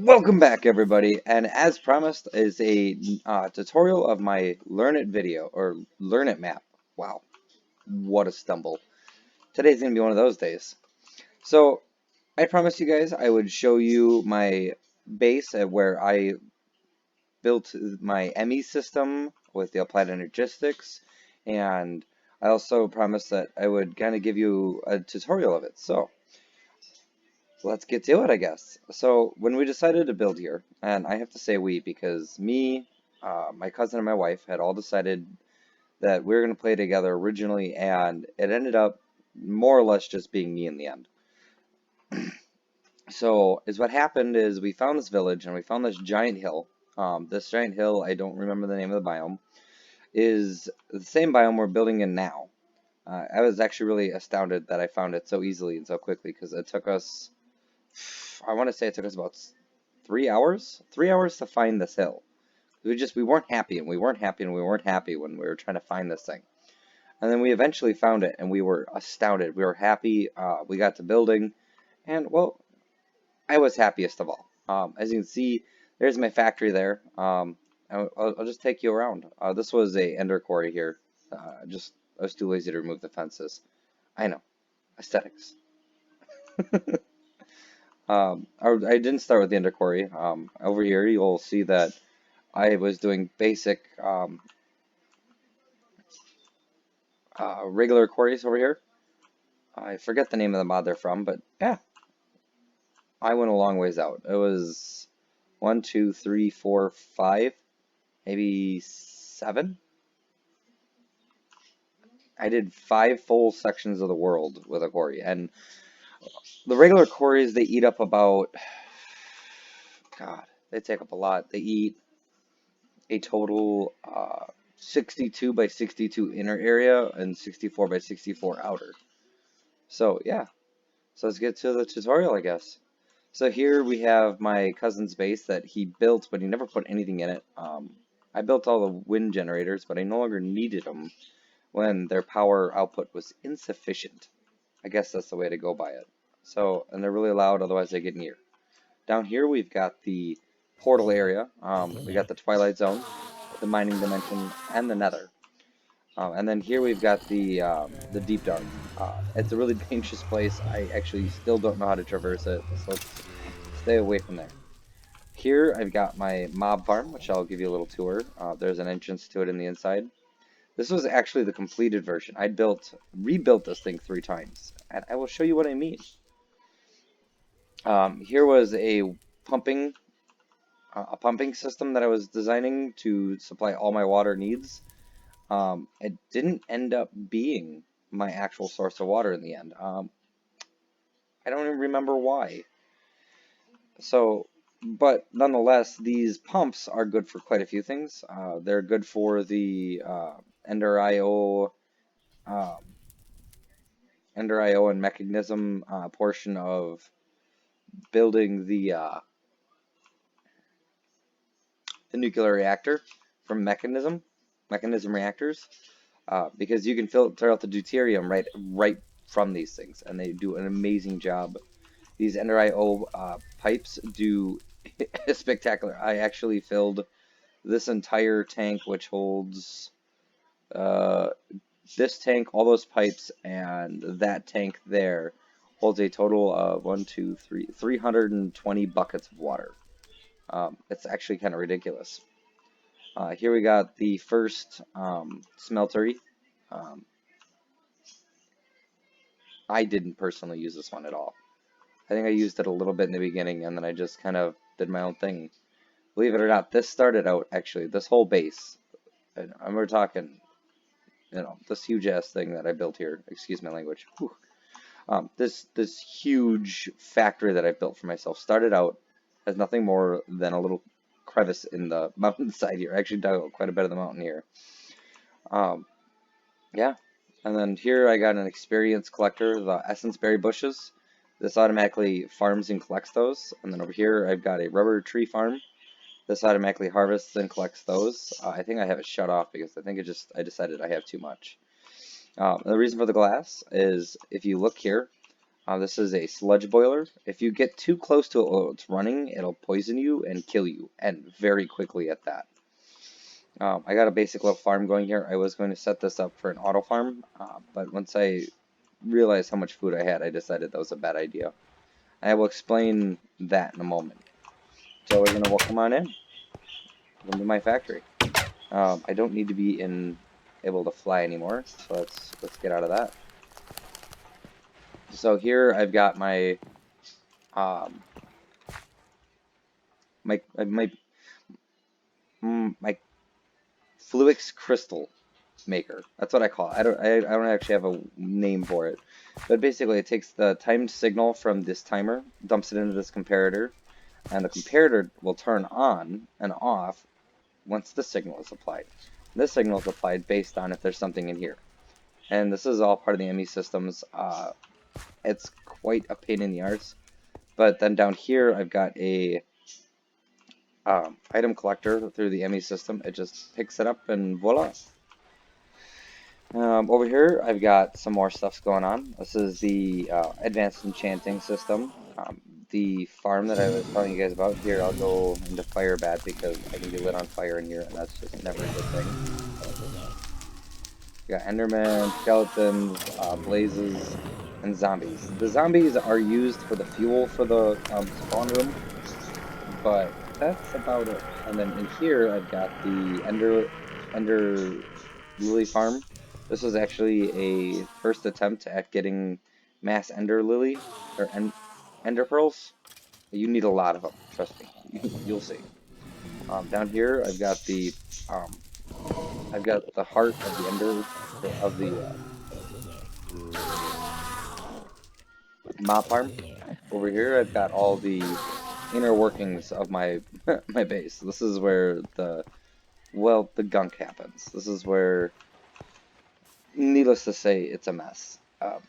Welcome back, everybody, and as promised is a tutorial of my Learn It video, or Learn It map. Wow, what a stumble. Today's going to be one of those days. So, I promised you guys I would show you my base at where I built my ME system with the applied energistics, and I also promised that I would kind of give you a tutorial of it. So, let's get to it, I guess. So when we decided to build here, and I have to say we because me, my cousin, and my wife had all decided that we were going to play together originally, and it ended up more or less just being me in the end. So is what happened is we found this village and we found this giant hill. This giant hill, I don't remember the name of the biome, is the same biome we're building in now. I was actually really astounded that I found it so easily and so quickly because it took us, I want to say it took us about 3 hours? 3 hours to find this hill. We weren't happy and we weren't happy and we weren't happy when we were trying to find this thing. And then we eventually found it and we were astounded. We were happy. We got to building and, well, I was happiest of all. As you can see, there's my factory there. I'll just take you around. This was a ender quarry here. I was too lazy to remove the fences. I know. Aesthetics. I didn't start with the ender quarry. Over here you'll see that I was doing basic regular quarries over here. I forget the name of the mod they're from, but yeah, I went a long ways out. It was 1, 2, 3, 4, 5, maybe 7. I did 5 full sections of the world with a quarry, and the regular quarries they eat up about, God, they take up a lot. They eat a total 62 by 62 inner area and 64 by 64 outer. So yeah, so let's get to the tutorial, I guess. So here we have my cousin's base that he built, but he never put anything in it. I built all the wind generators, but I no longer needed them when their power output was insufficient. I guess that's the way to go by it. So, and they're really loud, otherwise they get near. Down here we've got the portal area. We got the Twilight Zone, the mining dimension, and the Nether. And then here we've got the Deep Dark. It's a really dangerous place. I actually still don't know how to traverse it, so let's stay away from there. Here I've got my mob farm, which I'll give you a little tour. There's an entrance to it in the inside. This was actually the completed version. I rebuilt this thing 3 times, and I will show you what I mean. Here was pumping a pumping system that I was designing to supply all my water needs. It didn't end up being my actual source of water in the end. I don't even remember why. So, but nonetheless, these pumps are good for quite a few things. They're good for the Ender IO, um, Ender IO and mechanism portion of building the nuclear reactor from mechanism reactors. Because you can filter out the deuterium right from these things, and they do an amazing job. These Ender IO pipes do spectacular. I actually filled this entire tank, which holds this tank, all those pipes, and that tank there holds a total of 320 buckets of water. It's actually kind of ridiculous. Here we got the first smeltery. Um, I didn't personally use this one at all. I think I used it a little bit in the beginning, and then I just kind of did my own thing. Believe it or not, this started out, actually, this whole base, and we're talking, this huge-ass thing that I built here, excuse my language, this huge factory that I built for myself started out as nothing more than a little crevice in the mountainside here. I actually dug out quite a bit of the mountain here. Yeah, and then here I got an experience collector, the essence berry bushes. This automatically farms and collects those. And then over here I've got a rubber tree farm. This automatically harvests and collects those. I think I have it shut off because I decided I have too much. The reason for the glass is if you look here, This is a sludge boiler. If you get too close to it while it's running, it'll poison you and kill you, and very quickly at that. I got a basic little farm going here. I was going to set this up for an auto farm, but once I realized how much food I had, I decided that was a bad idea. I will explain that in a moment. So we're gonna come on in. Welcome to my factory. I don't need to be able to fly anymore, so let's get out of that. So here I've got my um my my Fluix crystal maker. That's what I call it. I don't actually have a name for it, but basically it takes the timed signal from this timer, dumps it into this comparator, and the comparator will turn on and off once the signal is applied. This signal is applied based on if there's something in here. And this is all part of the ME systems. It's quite a pain in the arse. But then down here, I've got a item collector through the ME system. It just picks it up and voila. Over here, I've got some more stuffs going on. This is the advanced enchanting system. The farm that I was telling you guys about here, I'll go into fire bat because I can be lit on fire in here, and that's just never a good thing. We got Enderman, skeletons, blazes, and zombies. The zombies are used for the fuel for the spawn room, but that's about it. And then in here, I've got the Ender Lily farm. This was actually a first attempt at getting mass Ender Lily or Ender pearls. You need a lot of them, trust me. You'll see. Down here, um, I've got the heart of the Ender of the mob farm. Over here, I've got all the inner workings of my my base. This is where the gunk happens. This is where, needless to say, it's a mess.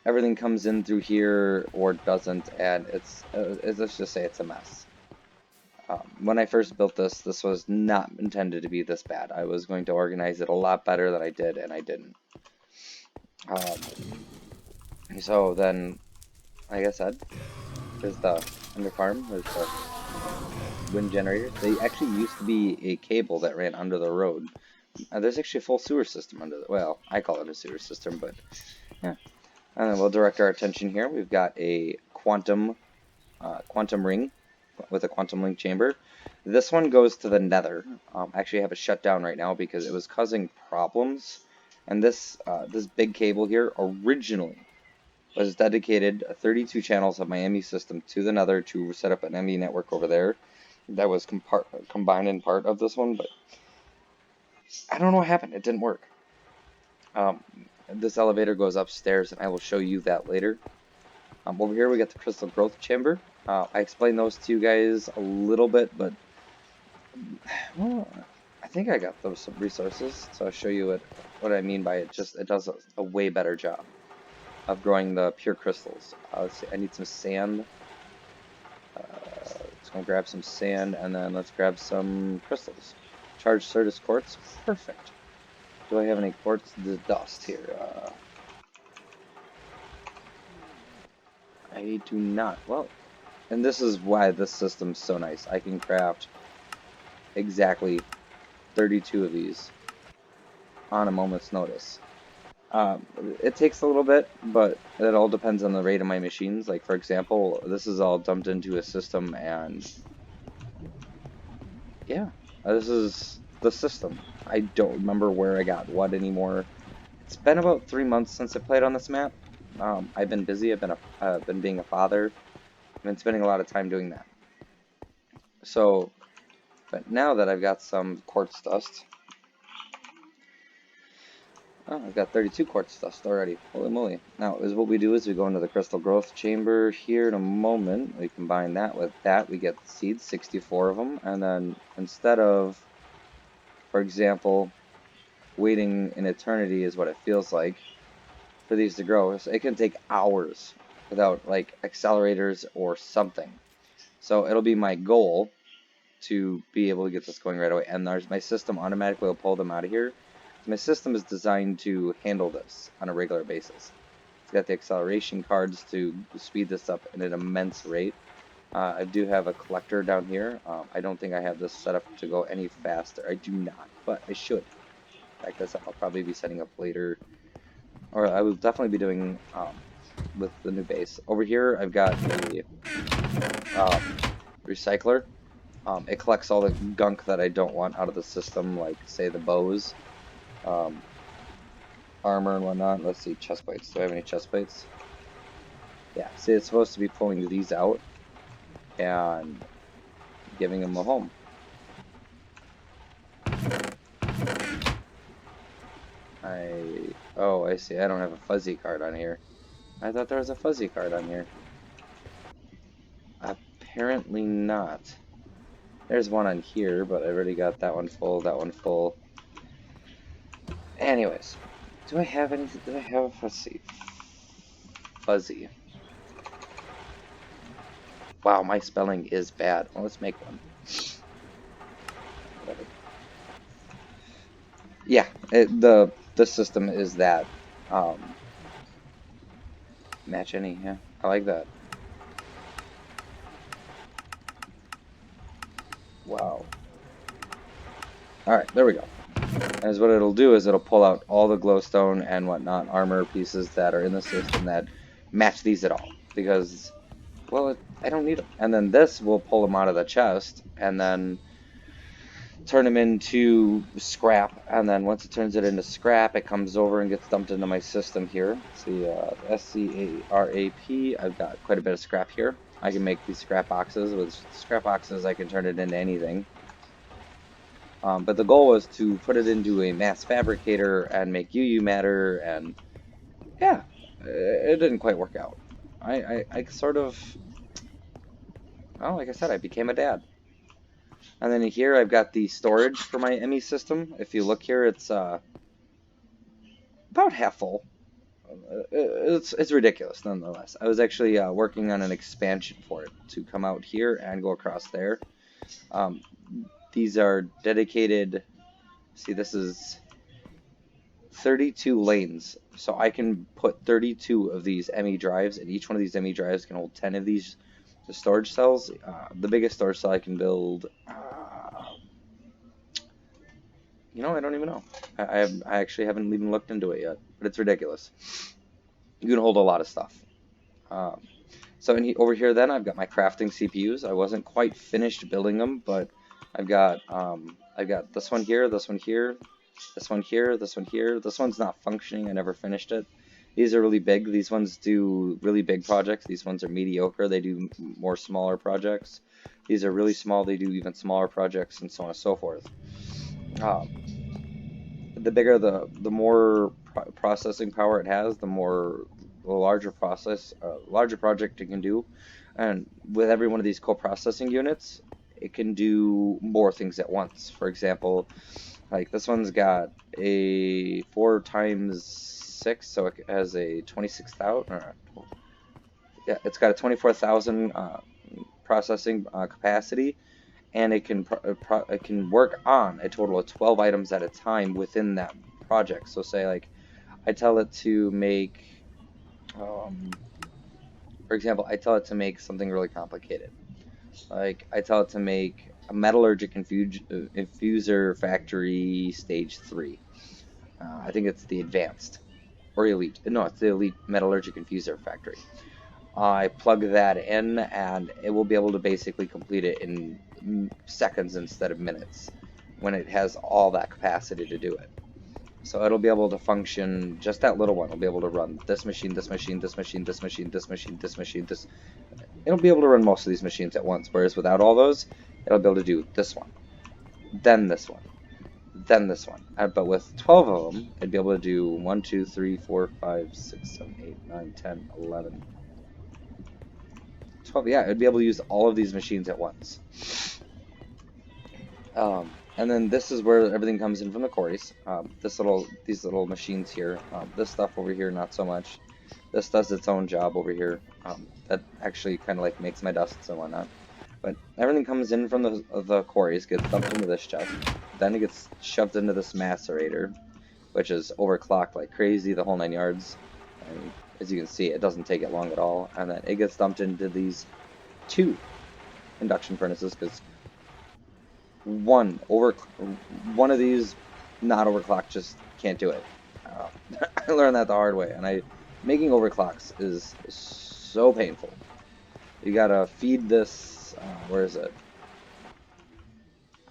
Everything comes in through here or doesn't, and let's just say it's a mess. When I first built this, this was not intended to be this bad. I was going to organize it a lot better than I did, and I didn't. So then, like I said, there's the under farm, there's the wind generators. They actually used to be a cable that ran under the road. There's actually a full sewer system under the, well, I call it a sewer system, but yeah. And then we'll direct our attention here. We've got a quantum ring with a quantum link chamber. This one goes to the Nether. I actually have it shut down right now because it was causing problems. And this big cable here originally was dedicated 32 channels of my ME system to the Nether to set up an ME network over there. That was combined in part of this one, but I don't know what happened. It didn't work. This elevator goes upstairs, and I will show you that later. Over here we got the crystal growth chamber. I explained those to you guys a little bit, but well, I think I got those some resources, so I'll show you what I mean by it. Just it does a way better job of growing the pure crystals. Let's see, I need some sand. Let's go grab some sand, and then let's grab some crystals. Charged Certus quartz, perfect. Do I have any quartz dust here? I do not. Well, and this is why this system's so nice. I can craft exactly 32 of these on a moment's notice. It takes a little bit, but it all depends on the rate of my machines. Like, for example, this is all dumped into a system, and yeah, this is the system. I don't remember where I got what anymore. It's been about 3 months since I played on this map. I've been busy. I've been being a father. I've been spending a lot of time doing that. So, but now that I've got some quartz dust, oh, I've got 32 quartz dust already. Holy moly. Now, what we do is we go into the crystal growth chamber here in a moment. We combine that with that. We get the seeds, 64 of them. And then instead of, for example, waiting an eternity is what it feels like for these to grow. So it can take hours without like accelerators or something. So it'll be my goal to be able to get this going right away. And my system automatically will pull them out of here. My system is designed to handle this on a regular basis. It's got the acceleration cards to speed this up at an immense rate. I do have a collector down here. I don't think I have this set up to go any faster. I do not, but I should. Back this up. I'll probably be setting up later, or I will definitely be doing with the new base. Over here, I've got a recycler. It collects all the gunk that I don't want out of the system, like, say, the bows, um, armor and whatnot. Let's see, chest plates. Do I have any chest plates? Yeah, see, it's supposed to be pulling these out and giving them a home. Oh, I see. I don't have a fuzzy card on here. I thought there was a fuzzy card on here. Apparently not. There's one on here, but I already got that one full, that one full. Anyways, do I have anything? Do I have, let's see, fuzzy. Wow, my spelling is bad. Well, let's make one. Whatever. Yeah, the system is that. Match any, yeah. I like that. Wow. Alright, there we go. As what it'll do is it'll pull out all the glowstone and whatnot armor pieces that are in the system that match these at all. Because, well, I don't need them. And then this will pull them out of the chest and then turn them into scrap. And then once it turns it into scrap, it comes over and gets dumped into my system here. See, SCARAP. I've got quite a bit of scrap here. I can make these scrap boxes. With scrap boxes, I can turn it into anything. But the goal was to put it into a mass fabricator and make UU matter, and yeah, it didn't quite work out. I sort of, well, like I said, I became a dad. And then here I've got the storage for my ME system. If you look here, it's about half full. It's ridiculous nonetheless. I was actually working on an expansion for it to come out here and go across there. These are dedicated. See, this is 32 lanes, so I can put 32 of these ME drives, and each one of these ME drives can hold 10 of these storage cells. The biggest storage cell I can build, you know, I don't even know. I actually haven't even looked into it yet, but it's ridiculous. You can hold a lot of stuff. So over here then I've got my crafting CPUs. I wasn't quite finished building them, but I've got this one here, this one here, this one here, this one here. This one's not functioning. I never finished it. These are really big. These ones do really big projects. These ones are mediocre. They do more smaller projects. These are really small. They do even smaller projects, and so on and so forth. The bigger the more processing power it has, the larger project it can do. And with every one of these co-processing units, it can do more things at once. For example, like this one's got a 4 times 6, so it has a 26,000. Yeah, it's got a 24,000 processing capacity, and it can work on a total of 12 items at a time within that project. So say like I tell it to make, for example, I tell it to make something really complicated. Like I tell it to make a metallurgic infuser factory stage 3. I think it's the advanced or elite. No, it's the elite metallurgic infuser factory. I plug that in, and it will be able to basically complete it in seconds instead of minutes when it has all that capacity to do it. So it'll be able to function, just that little one will be able to run this machine, this machine, this machine, this machine, this machine, this machine, this. It'll be able to run most of these machines at once, whereas without all those, it'll be able to do this one, then this one, then this one. But with 12 of them, it'd be able to do 1, 2, 3, 4, 5, 6, 7, 8, 9, 10, 11, 12. Yeah, it'd be able to use all of these machines at once. And then this is where everything comes in from the quarries. These little machines here. This stuff over here, not so much. This does its own job over here. That actually kind of like makes my dusts and whatnot. But everything comes in from the quarries, gets dumped into this chest. Then it gets shoved into this macerator, which is overclocked like crazy, the whole 9 yards. And As you can see, it doesn't take it long at all, and then it gets dumped into these 2 induction furnaces because one of these not overclocked just can't do it. I learned that the hard way, and making overclocks is so painful. You gotta feed this. Where is it?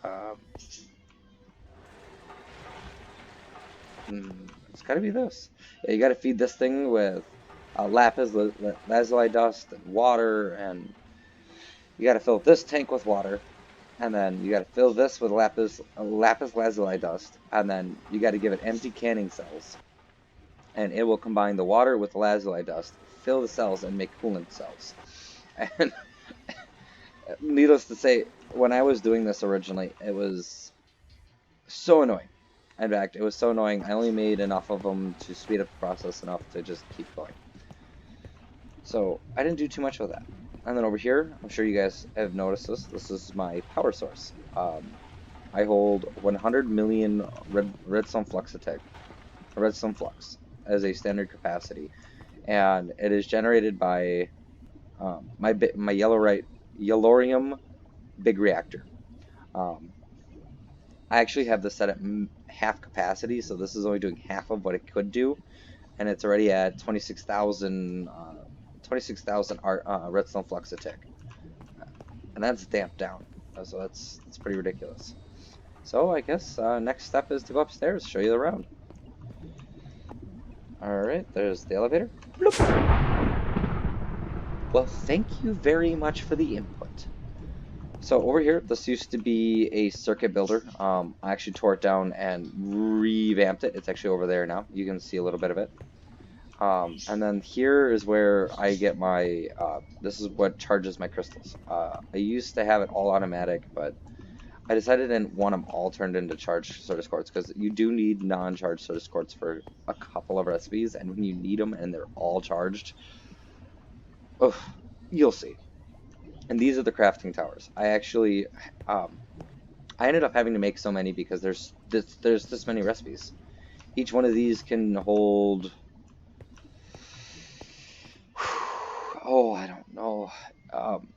Um, it's gotta be this. Yeah, you gotta feed this thing with lazuli dust and water, and you gotta fill this tank with water, and then you gotta fill this with lapis lazuli dust, and then you gotta give it empty canning cells, and it will combine the water with the lazuli dust, fill the cells, and make coolant cells. And needless to say, when I was doing this originally, it was so annoying. In fact, it was so annoying, I only made enough of them to speed up the process enough to just keep going. So I didn't do too much with that. And then over here, I'm sure you guys have noticed this. This is my power source. I hold 100 million redstone flux as a standard capacity, and it is generated by my yellorium big reactor. Um, I actually have this set at half capacity, so this is only doing half of what it could do, and it's already at 26,000 redstone flux a tick, and that's damped down. So that's pretty ridiculous. So I guess next step is to go upstairs, show you around. All right, there's the elevator. Bloop. Well, thank you very much for the input. So over here, this used to be a circuit builder. I actually tore it down and revamped it. It's actually over there now. You can see a little bit of it. And then here is where I get my, this is what charges my crystals. I used to have it all automatic, but I decided I didn't want them all turned into charged Certus quartz because you do need non-charged Certus quartz for a couple of recipes, and when you need them and they're all charged, ugh, you'll see. And these are the crafting towers. I ended up having to make so many because there's this many recipes. Each one of these can hold, oh, I don't know, um,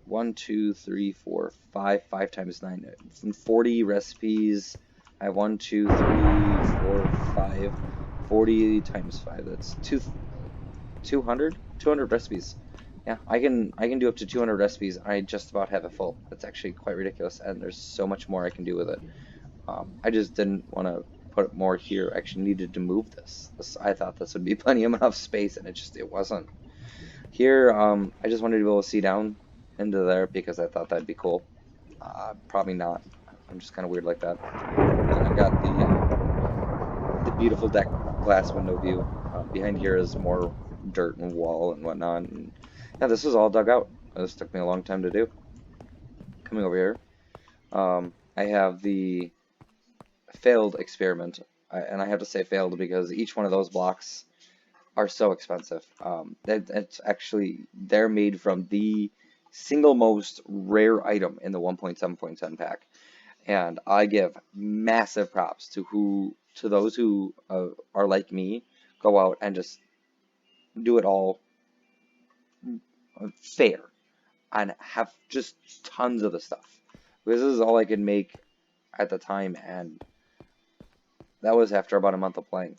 1, 2, 3, 4, 5, 5 times 9, from 40 recipes. I have 1, 2, 3, 4, 5, 40 times 5. That's 200 recipes. Yeah, I can do up to 200 recipes. I just about have it full. That's actually quite ridiculous, and there's so much more I can do with it. I just didn't want to put more here. I actually needed to move this. I thought this would be plenty of enough space, and it wasn't. Here, I just wanted to be able to see down into there because I thought that'd be cool. Probably not. I'm just kind of weird like that. And I've got the beautiful deck glass window view. Behind here is more dirt and wall and whatnot. And yeah, this is all dug out. This took me a long time to do. Coming over here, I have the failed experiment, and I have to say failed because each one of those blocks are so expensive. It's actually, they're made from the single most rare item in the 1.7.10 pack, and I give massive props to those who are like me, go out and just do it all fair and have just tons of the stuff. Because this is all I could make at the time, and that was after about a month of playing.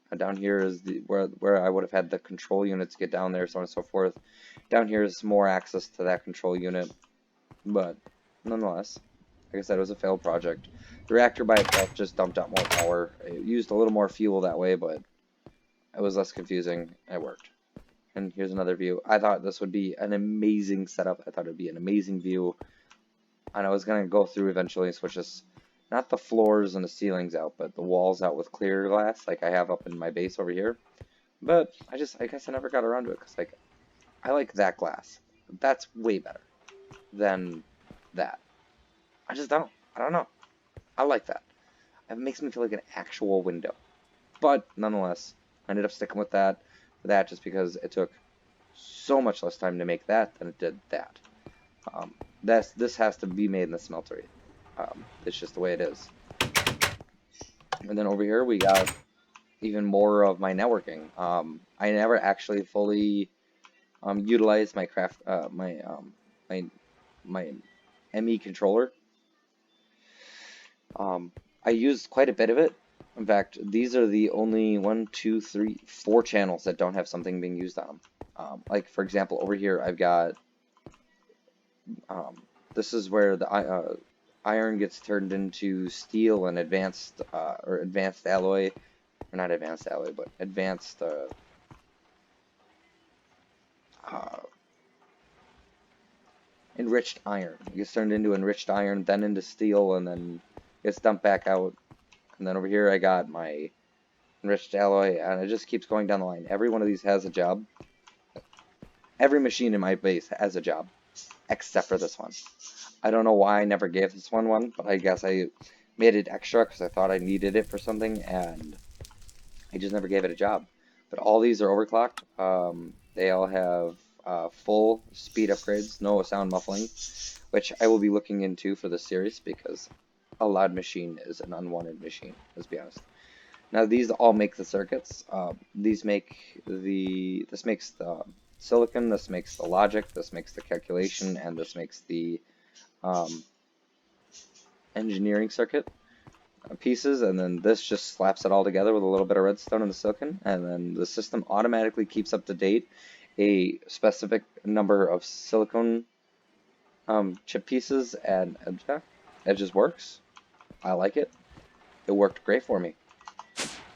And down here is where I would have had the control units get down there, so on and so forth. Down here is more access to that control unit, but nonetheless, like I said, it was a failed project. The reactor by itself just dumped out more power. It used a little more fuel that way, but it was less confusing. It worked. And here's another view. I thought this would be an amazing setup. I thought it would be an amazing view. And I was going to go through eventually and switch this, not the floors and the ceilings out, but the walls out with clear glass like I have up in my base over here. But I guess I never got around to it because I like that glass. That's way better than that. I just don't. I don't know. I like that. It makes me feel like an actual window. But nonetheless, I ended up sticking with that just because it took so much less time to make that than it did that. This has to be made in the smeltery. It's just the way it is. And then over here we got even more of my networking. I never actually fully utilized my my my ME controller. I used quite a bit of it. In fact, these are the only 4 channels that don't have something being used on them. Like for example, over here I've got this is where the iron gets turned into steel and advanced alloy, or not advanced alloy, but advanced uh, enriched iron. It gets turned into enriched iron, then into steel, and then gets dumped back out. And then over here I got my enriched alloy, and it just keeps going down the line. Every one of these has a job. Every machine in my base has a job, except for this one. I don't know why I never gave this one, but I guess I made it extra because I thought I needed it for something, and I just never gave it a job. But all these are overclocked. They all have full speed upgrades, no sound muffling, which I will be looking into for this series because a loud machine is an unwanted machine, let's be honest. Now these all make the circuits. This makes the silicon, this makes the logic, this makes the calculation, and this makes the um, engineering circuit pieces, and then this just slaps it all together with a little bit of redstone and the silicon, and then the system automatically keeps up to date a specific number of silicon chip pieces, and yeah, it just works. I like it. It worked great for me.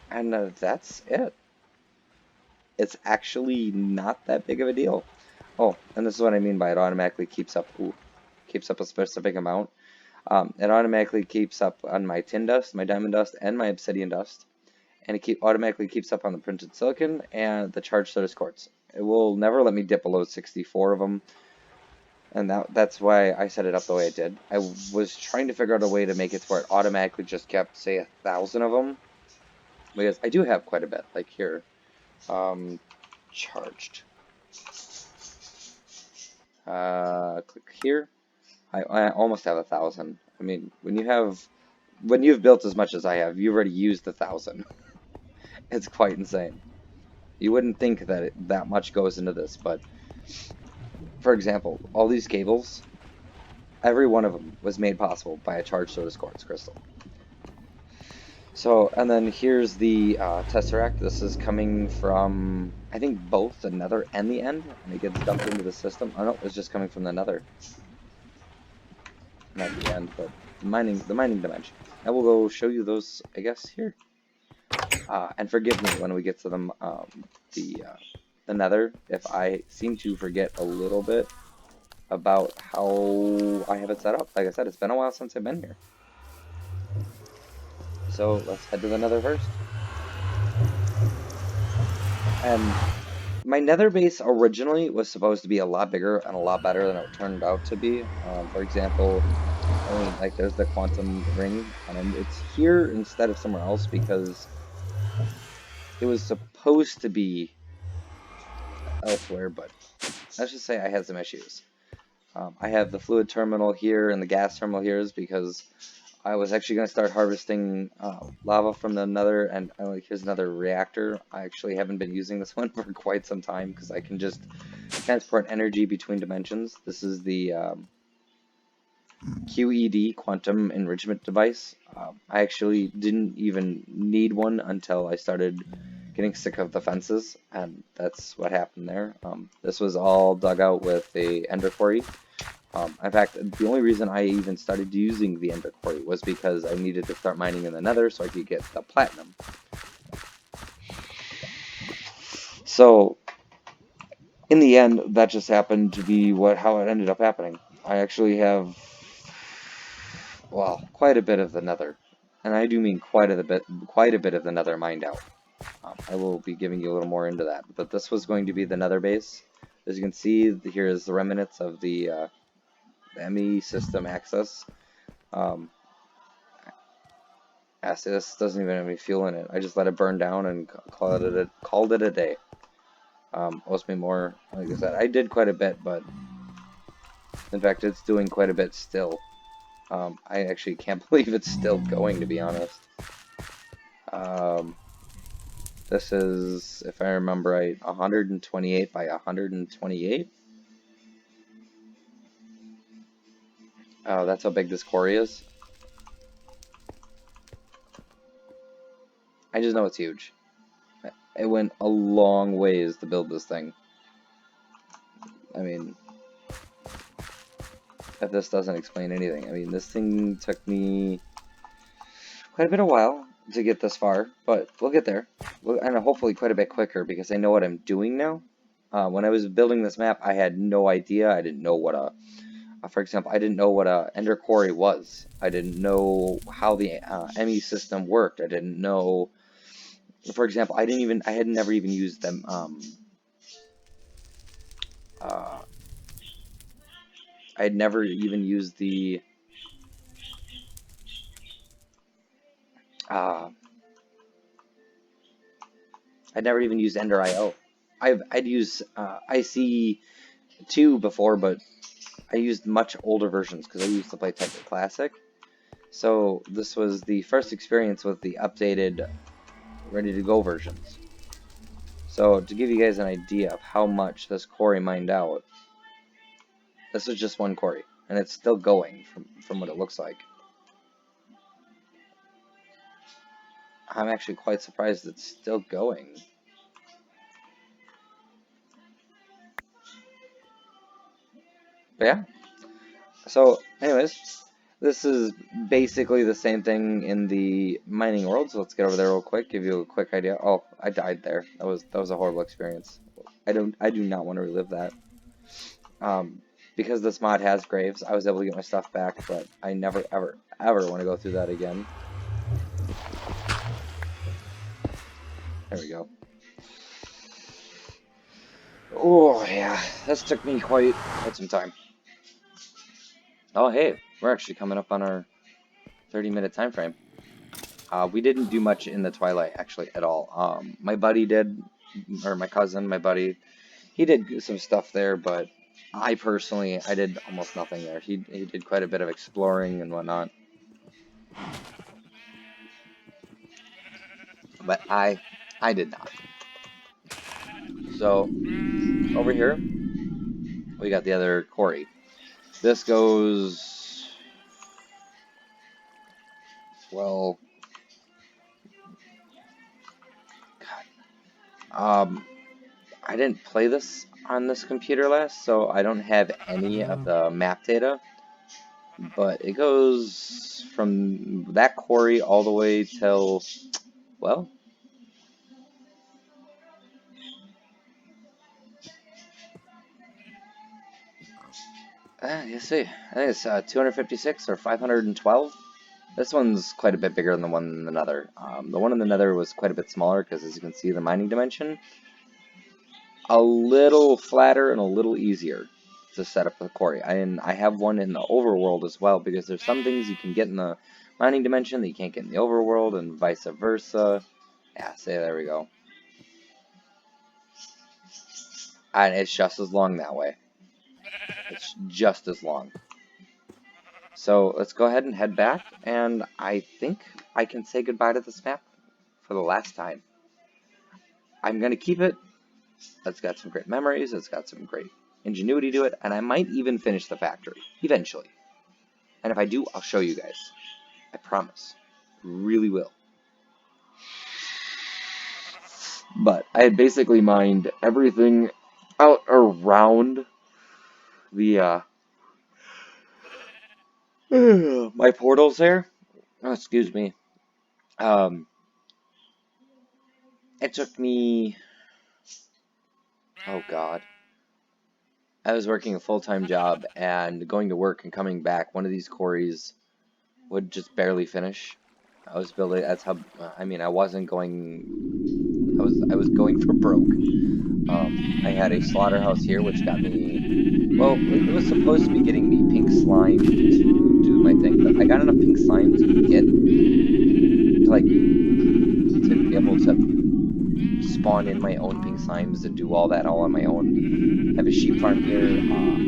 And that's it. It's actually not that big of a deal. Oh, and this is what I mean by it automatically keeps up a specific amount. It automatically keeps up on my tin dust, my diamond dust, and my obsidian dust. And it automatically keeps up on the printed silicon and the charged soda quartz. It will never let me dip below 64 of them. And that's why I set it up the way it did. I was trying to figure out a way to make it to where it automatically just kept, say, 1,000 of them. Because I do have quite a bit. Like here. Charged. Click here. I almost have 1,000. I mean, when you've built as much as I have, you've already used 1,000. It's quite insane. You wouldn't think that that much goes into this, but for example, all these cables, every one of them was made possible by a charged soda quartz crystal. So, and then here's the tesseract. This is coming from, I think, both the nether and the end, and it gets dumped into the system. Oh no, it's just coming from the nether. Not the end, but the mining dimension. I will go show you those, I guess, here. And forgive me when we get to the nether if I seem to forget a little bit about how I have it set up. Like I said, it's been a while since I've been here. So let's head to the nether first. And my nether base originally was supposed to be a lot bigger and a lot better than it turned out to be. For example, I mean, like there's the quantum ring, and it's here instead of somewhere else because it was supposed to be elsewhere, but let's just say I had some issues. I have the fluid terminal here and the gas terminal here is because I was actually going to start harvesting lava from the nether, and here's another reactor. I actually haven't been using this one for quite some time because I can just transport energy between dimensions. This is the QED, Quantum Enrichment Device. I actually didn't even need one until I started getting sick of the fences, and that's what happened there. This was all dug out with the Ender Quarry. In fact, the only reason I even started using the Ender Quarry was because I needed to start mining in the nether so I could get the platinum. So, in the end, that just happened to be how it ended up happening. I actually have, well, quite a bit of the nether. And I do mean quite a bit of the nether mined out. I will be giving you a little more into that. But this was going to be the nether base. As you can see, here is the remnants of the ME system access. This doesn't even have any fuel in it. I just let it burn down and called it a day. Owes me more. Like I said, I did quite a bit, but in fact, it's doing quite a bit still. I actually can't believe it's still going, to be honest. This is, if I remember right, 128 by 128. Oh, that's how big this quarry is. I just know it's huge. It went a long ways to build this thing. I mean, if this doesn't explain anything. I mean, this thing took me quite a bit of while to get this far, but we'll get there. And hopefully quite a bit quicker because I know what I'm doing now. When I was building this map, I had no idea. I didn't know what for example, I didn't know what a Ender Quarry was. I didn't know how the ME system worked. I didn't know, for example, I had never even used them. Uh, I had never even used the uh, I'd never even used Ender IO. I'd used IC2 before, but I used much older versions because I used to play Tetra Classic. So this was the first experience with the updated, ready to go versions. So to give you guys an idea of how much this quarry mined out, this is just one quarry, and it's still going from what it looks like. I'm actually quite surprised it's still going. But yeah. So anyways, this is basically the same thing in the mining world, so let's get over there real quick, give you a quick idea. Oh, I died there. That was a horrible experience. I do not want to relive that. Because this mod has graves, I was able to get my stuff back, but I never ever want to go through that again. There we go. Oh yeah, this took me quite some time. Oh hey, we're actually coming up on our 30-minute time frame. We didn't do much in the Twilight, actually, at all. My buddy did, or my cousin, my buddy, he did some stuff there, but I personally, I did almost nothing there. He did quite a bit of exploring and whatnot. But I did not. So, over here, we got the other quarry. This goes, well, God. I didn't play this on this computer last, so I don't have any of the map data. But it goes from that quarry all the way till, well, you see, I think it's 256 or 512. This one's quite a bit bigger than the one in the Nether. The one in the Nether was quite a bit smaller because, as you can see, the mining dimension a little flatter and a little easier to set up the quarry. And I have one in the overworld as well because there's some things you can get in the mining dimension that you can't get in the overworld, and vice versa. Yeah, see, there we go. And it's just as long that way. It's just as long. So let's go ahead and head back, and I think I can say goodbye to this map for the last time. I'm going to keep it. It's got some great memories, it's got some great ingenuity to it, and I might even finish the factory, eventually. And if I do, I'll show you guys. I promise. Really will. But I had basically mined everything out around the, my portals there. Oh, excuse me. It took me, oh God. I was working a full-time job, and going to work and coming back, one of these quarries would just barely finish. I was building, that's how, I mean, I wasn't going, I was going for broke. I had a slaughterhouse here, which got me, well, it was supposed to be getting me pink slime to do my thing, but I got enough pink slime to get, to like, to be able to spawn in my own pink slimes and do all that all on my own. I have a sheep farm here,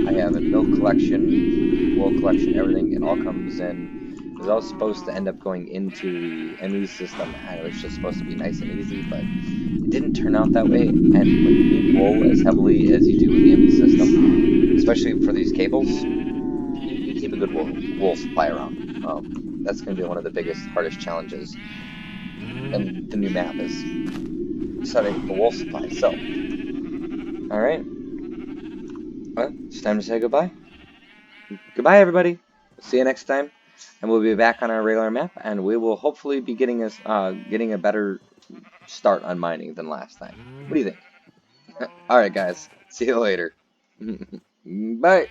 I have a milk collection, wool collection, everything. It all comes in. It was all supposed to end up going into the ME system, and it was just supposed to be nice and easy, but it didn't turn out that way. And when you need wool as heavily as you do in the ME system, especially for these cables, you keep a good wool supply around. That's going to be one of the biggest, hardest challenges in the new map is setting up the wool supply. So, all right, well, it's time to say goodbye. Goodbye, everybody. See you next time, and we'll be back on our regular map, and we will hopefully be getting a better start on mining than last time. What do you think? All right, guys. See you later. Bye.